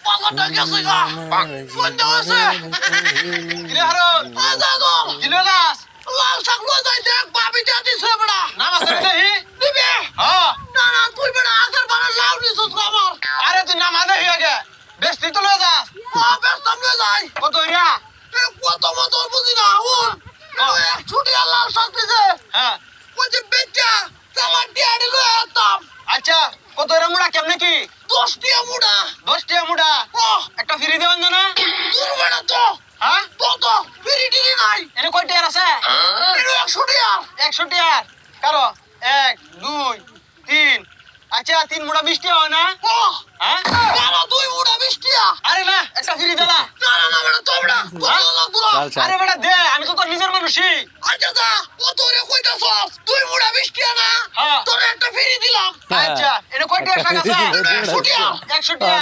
পালাটা গেছে গা বন্ধ হয়েছে কিরে হারো আজা গো কিলো লাস লাল শাক লই যাই দেখ ভাবি যা দিছে বড়া নাম আছে দেহি দিবে হ্যাঁ না না তুই বড়া আগের বারে লাউ নিছস আমার আরে তুই নাম আদে হয়ে গে বেস্তি তো লয়ে যা ব্যস্ত লই যাই কত হইয়া কত মত বুঝি না ও ছুটি লাল শাক দিছে হ্যাঁ ওই যে বেটা চালান দিয়ে লই আতাম আচ্ছা কত হইরা মুড়া কেমনে কি 10 টিয়া মুড়া 10 টাকা মুড়া ও একটা ফ্রি দেওয়ান না তোর বড়া তো হ্যাঁ তো ফিরি টিরি নাই এনে কয় টাকা আছে এটা 100 টিয়া 100 টাকা কারো 1 2 3 আচ্ছা 3 মুড়া 20 টাকা হয় না ও হ্যাঁ না দুই মুড়া 20 টিয়া আরে না একটা ফ্রি দেলা না বড়া তোমরা তোরা আরে বেটা দে আমি তো তোর নিজের মানুষই আচ্ছা যা ও তোরে কইতাছস তুই মুড়া 20 টিয়া না হ্যাঁ তোরে একটা ফিরি দিলাম আচ্ছা এনে কয় টাকা আছে 100 টিয়া 100 টাকা